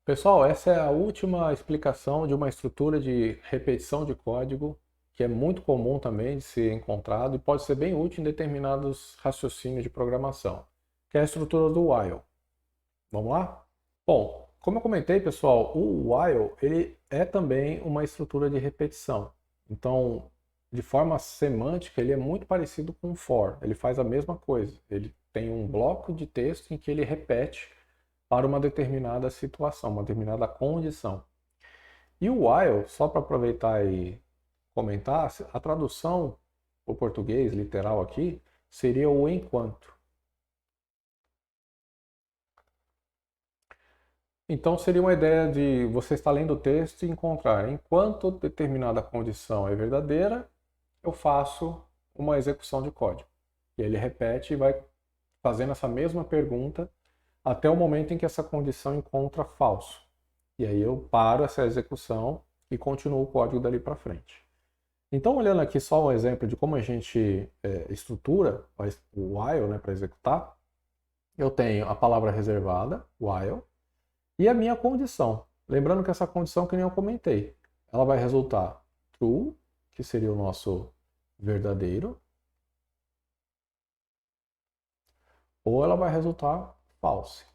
Pessoal, essa é a última explicação de uma estrutura de repetição de código que é muito comum também de ser encontrado e pode ser bem útil em determinados raciocínios de programação, que é a estrutura do while. Vamos lá? Bom, como eu comentei, pessoal, o while ele é também uma estrutura de repetição. Então, de forma semântica, ele é muito parecido com o for. Ele faz a mesma coisa. Ele tem um bloco de texto em que ele repete para uma determinada situação, uma determinada condição. E o while, só para aproveitar e comentar, a tradução para o português literal aqui seria o enquanto. Então seria uma ideia de você estar lendo o texto e encontrar enquanto determinada condição é verdadeira, eu faço uma execução de código. E ele repete e vai fazendo essa mesma pergunta até o momento em que essa condição encontra falso. E aí eu paro essa execução e continuo o código dali para frente. Então, olhando aqui só um exemplo de como a gente estrutura o while, né, para executar, eu tenho a palavra reservada, while, e a minha condição. Lembrando que essa condição, que nem eu comentei, ela vai resultar true, que seria o nosso verdadeiro, ou ela vai resultar false,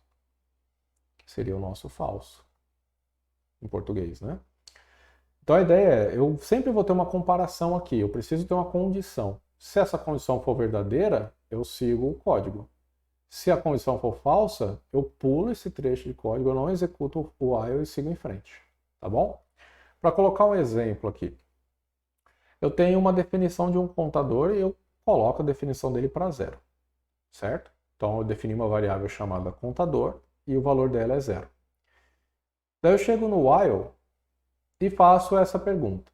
que seria o nosso falso, em português, né? Então a ideia é, eu sempre vou ter uma comparação aqui, eu preciso ter uma condição. Se essa condição for verdadeira, eu sigo o código. Se a condição for falsa, eu pulo esse trecho de código, eu não executo o while e sigo em frente, tá bom? Para colocar um exemplo aqui, eu tenho uma definição de um contador e eu coloco a definição dele para zero, certo? Então eu defini uma variável chamada contador e o valor dela é zero. Daí eu chego no while e faço essa pergunta.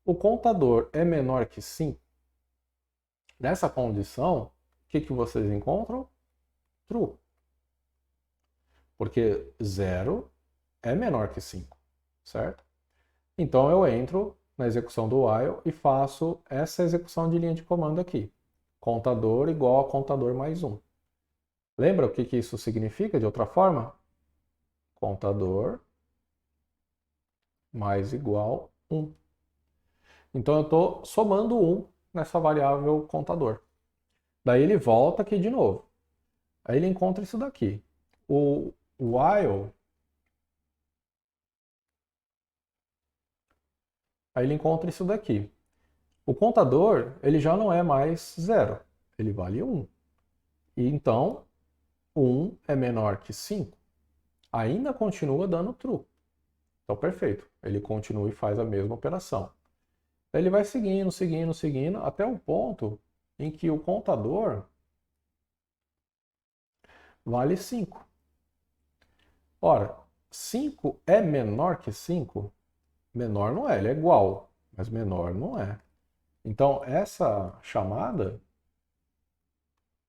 O contador é menor que 5? Nessa condição, o que vocês encontram? True. Porque 0 é menor que 5, certo? Então eu entro na execução do while e faço essa execução de linha de comando aqui. Contador igual a contador mais 1. Lembra o que isso significa de outra forma? Contador mais igual 1. Então eu estou somando 1 nessa variável contador. Daí ele volta aqui de novo. Aí ele encontra isso daqui. O while, aí ele encontra isso daqui. O contador, ele já não é mais 0, ele vale 1. E então, 1 é menor que 5. Ainda continua dando true. Então, perfeito. Ele continua e faz a mesma operação. Ele vai seguindo, seguindo, seguindo, até o ponto em que o contador vale 5. Ora, 5 é menor que 5? Menor não é, ele é igual, mas menor não é. Então, essa chamada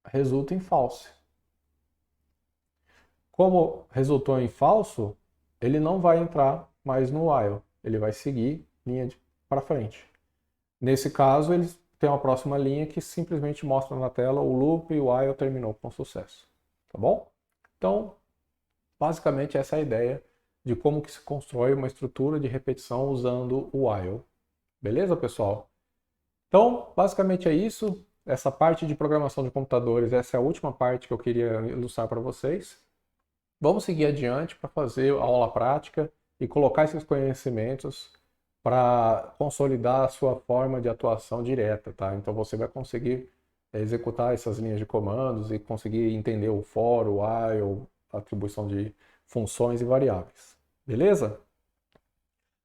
resulta em false. Como resultou em falso, ele não vai entrar mais no while, ele vai seguir linha para frente. Nesse caso, ele tem uma próxima linha que simplesmente mostra na tela o loop e o while terminou com sucesso. Tá bom? Então, basicamente essa é a ideia de como que se constrói uma estrutura de repetição usando o while. Beleza, pessoal? Então, basicamente é isso. Essa parte de programação de computadores, essa é a última parte que eu queria ilustrar para vocês. Vamos seguir adiante para fazer a aula prática e colocar esses conhecimentos para consolidar a sua forma de atuação direta, tá? Então você vai conseguir executar essas linhas de comandos e conseguir entender o for, o while, a atribuição de funções e variáveis. Beleza?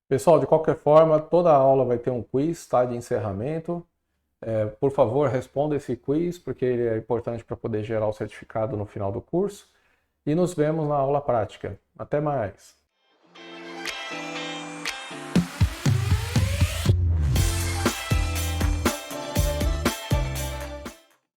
Pessoal, de qualquer forma, toda a aula vai ter um quiz, tá, de encerramento. Por favor, responda esse quiz, porque ele é importante para poder gerar o certificado no final do curso. E nos vemos na aula prática. Até mais!